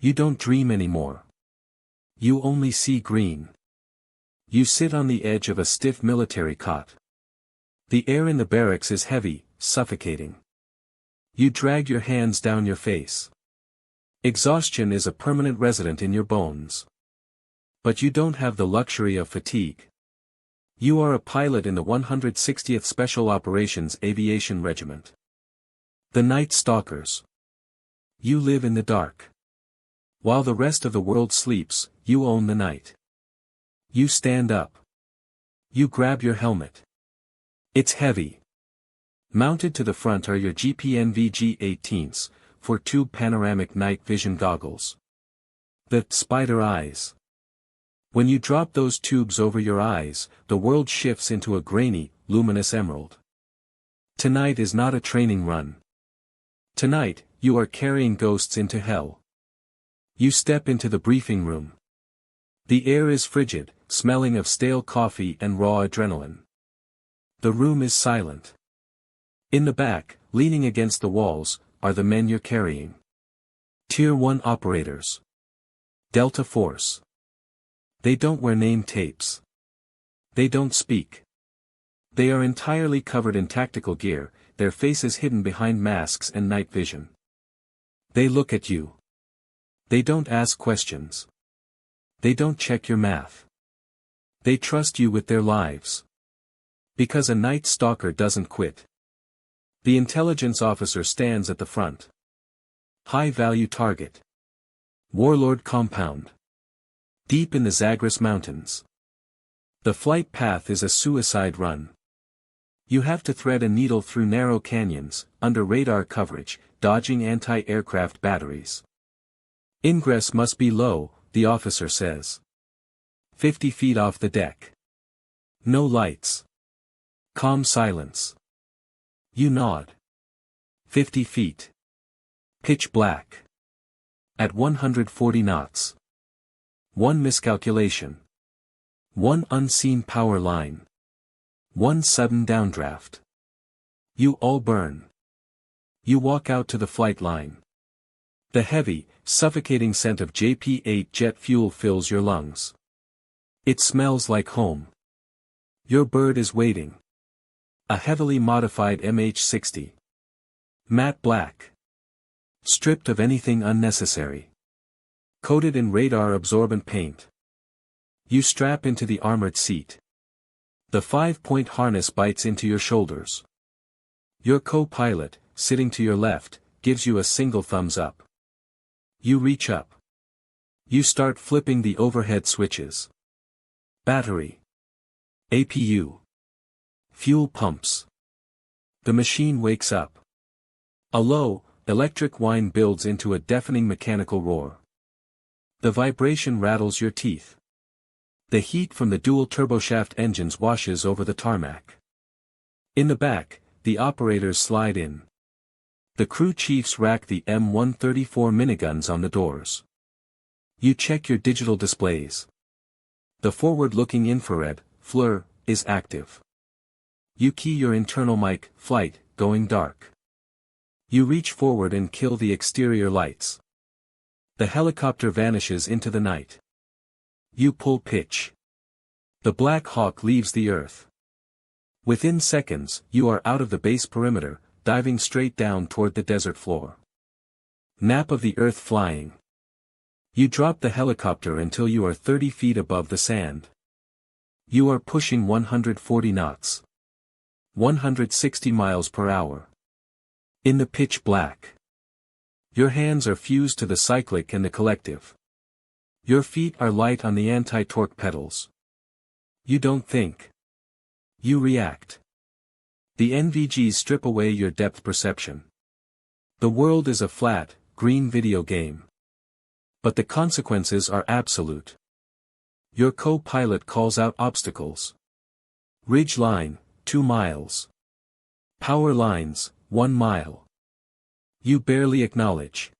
You don't dream anymore. You only see green. You sit on the edge of a stiff military cot. The air in the barracks is heavy, suffocating. You drag your hands down your face. Exhaustion is a permanent resident in your bones. But you don't have the luxury of fatigue. You are a pilot in the 160th Special Operations Aviation Regiment. The Night Stalkers. You live in the dark. While the rest of the world sleeps, you own the night. You stand up. You grab your helmet. It's heavy. Mounted to the front are your GPNVG-18s, for-tube panoramic night vision goggles. The spider eyes. When you drop those tubes over your eyes, the world shifts into a grainy, luminous emerald. Tonight is not a training run. Tonight, you are carrying ghosts into hell. You step into the briefing room. The air is frigid, smelling of stale coffee and raw adrenaline. The room is silent. In the back, leaning against the walls, are the men you're carrying. Tier 1 operators. Delta Force. They don't wear name tapes. They don't speak. They are entirely covered in tactical gear, their faces hidden behind masks and night vision. They look at you. They don't ask questions. They don't check your math. They trust you with their lives. Because a night stalker doesn't quit. The intelligence officer stands at the front. High-value target. Warlord compound. Deep in the Zagros Mountains. The flight path is a suicide run. You have to thread a needle through narrow canyons, under radar coverage, dodging anti-aircraft batteries. Ingress must be low, the officer says. 50 feet off the deck. No lights. Calm silence. You nod. 50 feet. Pitch black. At 140 knots. One miscalculation. One unseen power line. One sudden downdraft. You all burn. You walk out to the flight line. The heavy, suffocating scent of JP-8 jet fuel fills your lungs. It smells like home. Your bird is waiting. A heavily modified MH-60. Matte black. Stripped of anything unnecessary. Coated in radar-absorbent paint. You strap into the armored seat. The 5-point harness bites into your shoulders. Your co-pilot, sitting to your left, gives you a single thumbs up. You reach up. You start flipping the overhead switches. Battery. APU. Fuel pumps. The machine wakes up. A low, electric whine builds into a deafening mechanical roar. The vibration rattles your teeth. The heat from the dual turboshaft engines washes over the tarmac. In the back, the operators slide in. The crew chiefs rack the M134 miniguns on the doors. You check your digital displays. The forward-looking infrared, FLIR, is active. You key your internal mic, flight, going dark. You reach forward and kill the exterior lights. The helicopter vanishes into the night. You pull pitch. The Black Hawk leaves the earth. Within seconds, you are out of the base perimeter, diving straight down toward the desert floor. Nap of the earth flying. You drop the helicopter until you are 30 feet above the sand. You are pushing 140 knots. 160 miles per hour. In the pitch black. Your hands are fused to the cyclic and the collective. Your feet are light on the anti-torque pedals. You don't think. You react. The NVGs strip away your depth perception. The world is a flat, green video game. But the consequences are absolute. Your co-pilot calls out obstacles. Ridge line, 2 miles. Power lines, 1 mile. You barely acknowledge.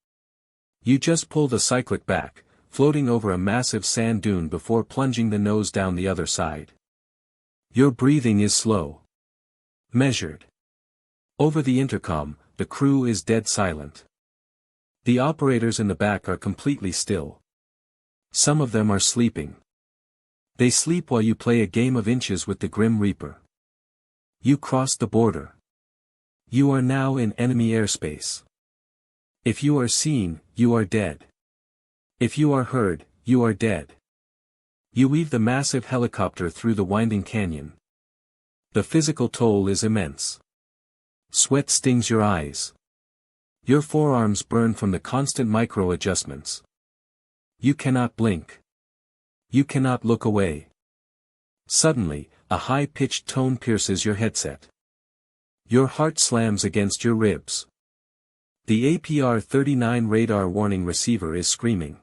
You just pull the cyclic back, floating over a massive sand dune before plunging the nose down the other side. Your breathing is slow. Measured. Over the intercom, the crew is dead silent. The operators in the back are completely still. Some of them are sleeping. They sleep while you play a game of inches with the Grim Reaper. You cross the border. You are now in enemy airspace. If you are seen, you are dead. If you are heard, you are dead. You weave the massive helicopter through the winding canyon. The physical toll is immense. Sweat stings your eyes. Your forearms burn from the constant micro-adjustments. You cannot blink. You cannot look away. Suddenly, a high-pitched tone pierces your headset. Your heart slams against your ribs. The APR-39 radar warning receiver is screaming.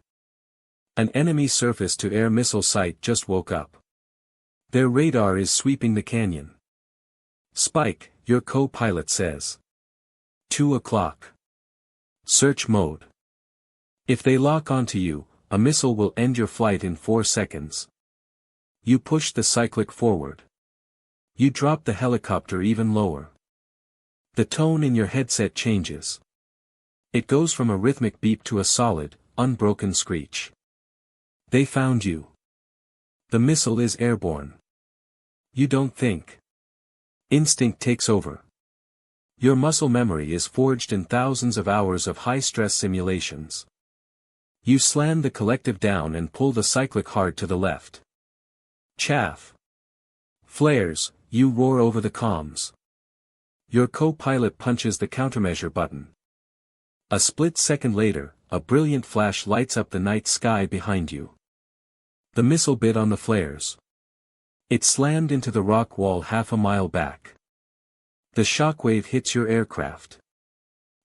An enemy surface-to-air missile site just woke up. Their radar is sweeping the canyon. Spike, your co-pilot says. 2 o'clock. Search mode. If they lock onto you, a missile will end your flight in 4 seconds. You push the cyclic forward. You drop the helicopter even lower. The tone in your headset changes. It goes from a rhythmic beep to a solid, unbroken screech. They found you. The missile is airborne. You don't think. Instinct takes over. Your muscle memory is forged in thousands of hours of high-stress simulations. You slam the collective down and pull the cyclic hard to the left. Chaff. Flares, you roar over the comms. Your co-pilot punches the countermeasure button. A split second later, a brilliant flash lights up the night sky behind you. The missile bit on the flares. It slammed into the rock wall half a mile back. The shockwave hits your aircraft.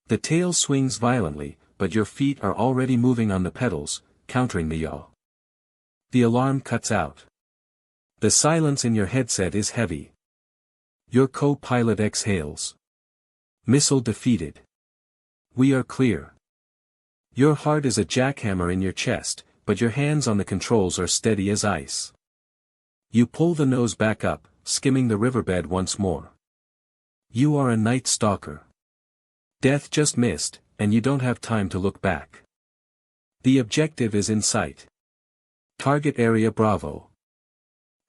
The tail swings violently, but your feet are already moving on the pedals, countering the yaw. The alarm cuts out. The silence in your headset is heavy. Your co-pilot exhales. Missile defeated. We are clear. Your heart is a jackhammer in your chest, but your hands on the controls are steady as ice. You pull the nose back up, skimming the riverbed once more. You are a night stalker. Death just missed, and you don't have time to look back. The objective is in sight. Target area Bravo.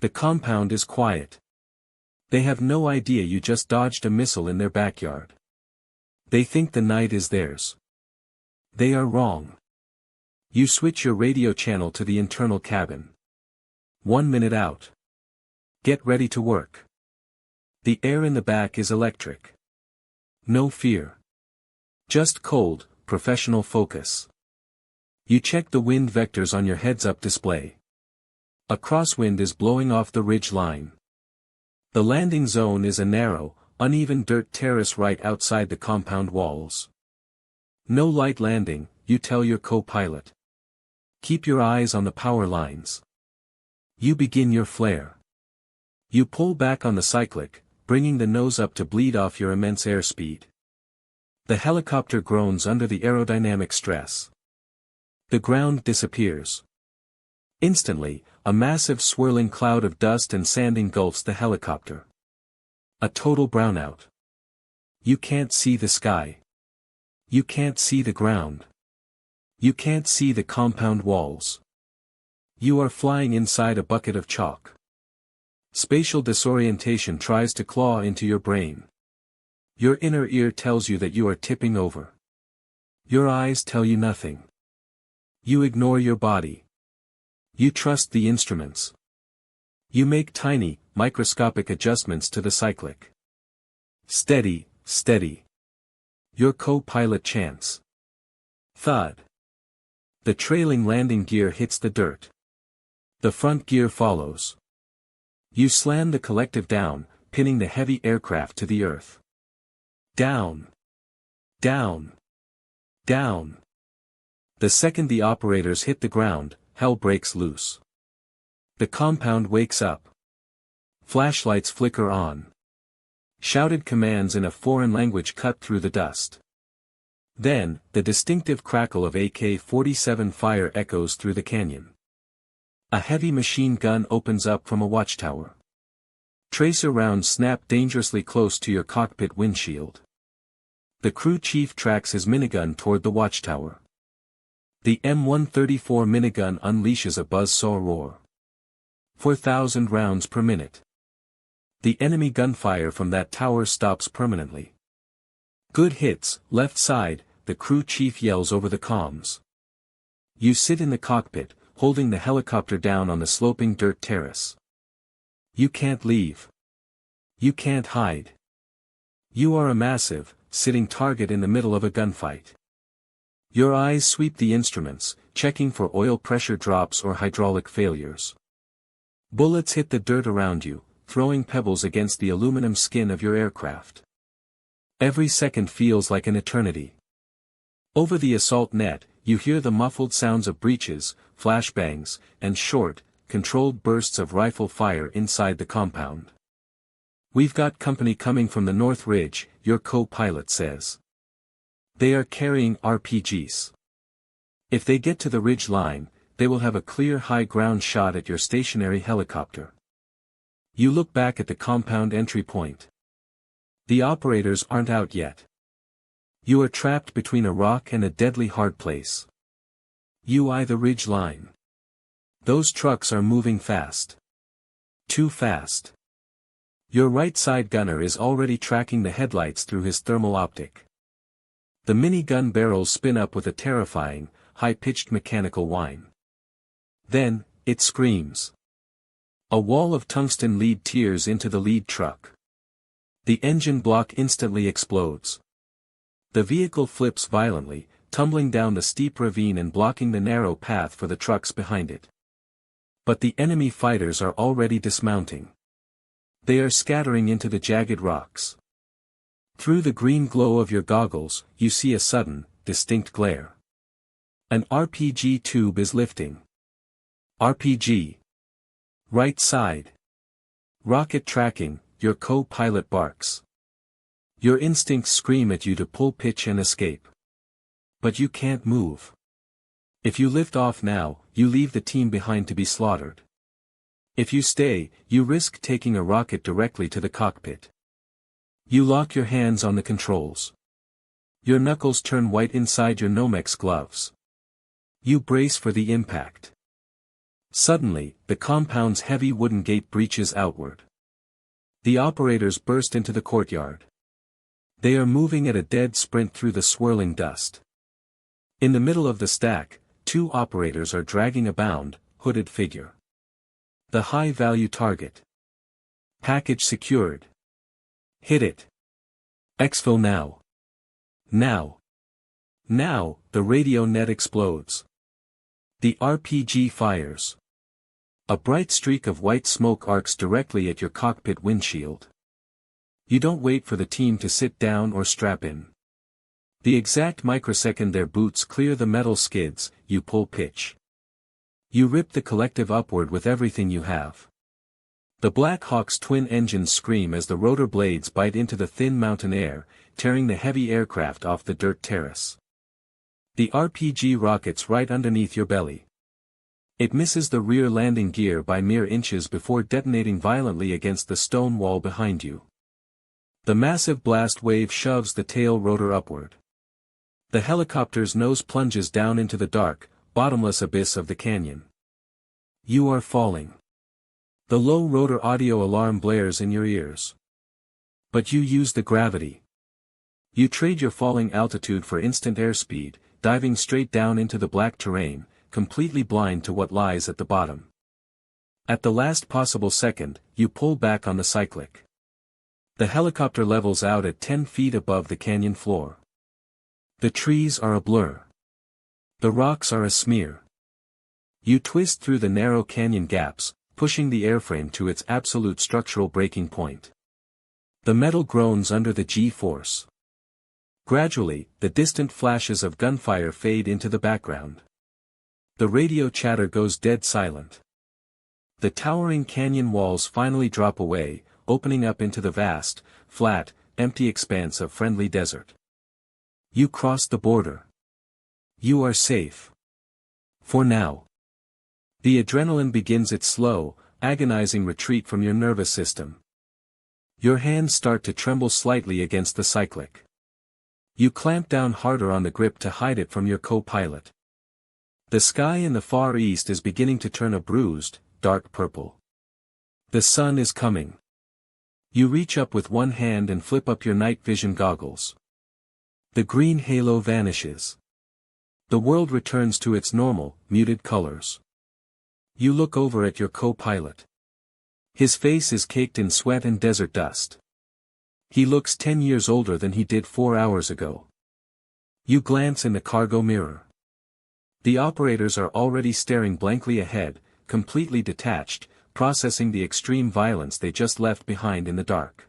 The compound is quiet. They have no idea you just dodged a missile in their backyard. They think the night is theirs. They are wrong. You switch your radio channel to the internal cabin. 1 minute out. Get ready to work. The air in the back is electric. No fear. Just cold, professional focus. You check the wind vectors on your heads-up display. A crosswind is blowing off the ridge line. The landing zone is a narrow, uneven dirt terrace right outside the compound walls. No light landing, you tell your co-pilot. Keep your eyes on the power lines. You begin your flare. You pull back on the cyclic, bringing the nose up to bleed off your immense airspeed. The helicopter groans under the aerodynamic stress. The ground disappears. Instantly, a massive swirling cloud of dust and sand engulfs the helicopter. A total brownout. You can't see the sky. You can't see the ground. You can't see the compound walls. You are flying inside a bucket of chalk. Spatial disorientation tries to claw into your brain. Your inner ear tells you that you are tipping over. Your eyes tell you nothing. You ignore your body. You trust the instruments. You make tiny, microscopic adjustments to the cyclic. Steady, steady. Your co-pilot chants. Thud. The trailing landing gear hits the dirt. The front gear follows. You slam the collective down, pinning the heavy aircraft to the earth. Down. Down. Down. The second the operators hit the ground, hell breaks loose. The compound wakes up. Flashlights flicker on. Shouted commands in a foreign language cut through the dust. Then, the distinctive crackle of AK-47 fire echoes through the canyon. A heavy machine gun opens up from a watchtower. Tracer rounds snap dangerously close to your cockpit windshield. The crew chief tracks his minigun toward the watchtower. The M134 minigun unleashes a buzzsaw roar. 4,000 rounds per minute. The enemy gunfire from that tower stops permanently. Good hits, left side, the crew chief yells over the comms. You sit in the cockpit, holding the helicopter down on the sloping dirt terrace. You can't leave. You can't hide. You are a massive, sitting target in the middle of a gunfight. Your eyes sweep the instruments, checking for oil pressure drops or hydraulic failures. Bullets hit the dirt around you, throwing pebbles against the aluminum skin of your aircraft. Every second feels like an eternity. Over the assault net, you hear the muffled sounds of breaches, flashbangs, and short, controlled bursts of rifle fire inside the compound. We've got company coming from the North Ridge, your co-pilot says. They are carrying RPGs. If they get to the ridge line, they will have a clear high ground shot at your stationary helicopter. You look back at the compound entry point. The operators aren't out yet. You are trapped between a rock and a deadly hard place. You eye the ridge line. Those trucks are moving fast. Too fast. Your right side gunner is already tracking the headlights through his thermal optic. The minigun barrels spin up with a terrifying, high-pitched mechanical whine. Then, it screams. A wall of tungsten lead tears into the lead truck. The engine block instantly explodes. The vehicle flips violently, tumbling down the steep ravine and blocking the narrow path for the trucks behind it. But the enemy fighters are already dismounting. They are scattering into the jagged rocks. Through the green glow of your goggles, you see a sudden, distinct glare. An RPG tube is lifting. RPG. Right side. Rocket tracking, your co-pilot barks. Your instincts scream at you to pull pitch and escape. But you can't move. If you lift off now, you leave the team behind to be slaughtered. If you stay, you risk taking a rocket directly to the cockpit. You lock your hands on the controls. Your knuckles turn white inside your Nomex gloves. You brace for the impact. Suddenly, the compound's heavy wooden gate breaches outward. The operators burst into the courtyard. They are moving at a dead sprint through the swirling dust. In the middle of the stack, two operators are dragging a bound, hooded figure. The high-value target. Package secured. Hit it. Exfil now. Now. Now, the radio net explodes. The RPG fires. A bright streak of white smoke arcs directly at your cockpit windshield. You don't wait for the team to sit down or strap in. The exact microsecond their boots clear the metal skids, you pull pitch. You rip the collective upward with everything you have. The Black Hawk's twin engines scream as the rotor blades bite into the thin mountain air, tearing the heavy aircraft off the dirt terrace. The RPG rockets right underneath your belly. It misses the rear landing gear by mere inches before detonating violently against the stone wall behind you. The massive blast wave shoves the tail rotor upward. The helicopter's nose plunges down into the dark, bottomless abyss of the canyon. You are falling. The low rotor audio alarm blares in your ears. But you use the gravity. You trade your falling altitude for instant airspeed, diving straight down into the black terrain, completely blind to what lies at the bottom. At the last possible second, you pull back on the cyclic. The helicopter levels out at 10 feet above the canyon floor. The trees are a blur. The rocks are a smear. You twist through the narrow canyon gaps, pushing the airframe to its absolute structural breaking point. The metal groans under the G-force. Gradually, the distant flashes of gunfire fade into the background. The radio chatter goes dead silent. The towering canyon walls finally drop away, opening up into the vast, flat, empty expanse of friendly desert. You cross the border. You are safe. For now. The adrenaline begins its slow, agonizing retreat from your nervous system. Your hands start to tremble slightly against the cyclic. You clamp down harder on the grip to hide it from your co-pilot. The sky in the far east is beginning to turn a bruised, dark purple. The sun is coming. You reach up with one hand and flip up your night vision goggles. The green halo vanishes. The world returns to its normal, muted colors. You look over at your co-pilot. His face is caked in sweat and desert dust. He looks 10 years older than he did 4 hours ago. You glance in the cargo mirror. The operators are already staring blankly ahead, completely detached, processing the extreme violence they just left behind in the dark.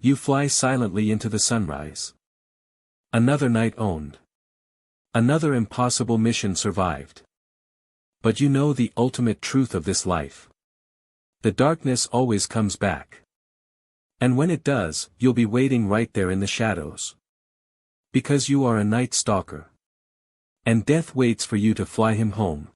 You fly silently into the sunrise. Another night owned. Another impossible mission survived. But you know the ultimate truth of this life. The darkness always comes back. And when it does, you'll be waiting right there in the shadows. Because you are a night stalker. And death waits for you to fly him home.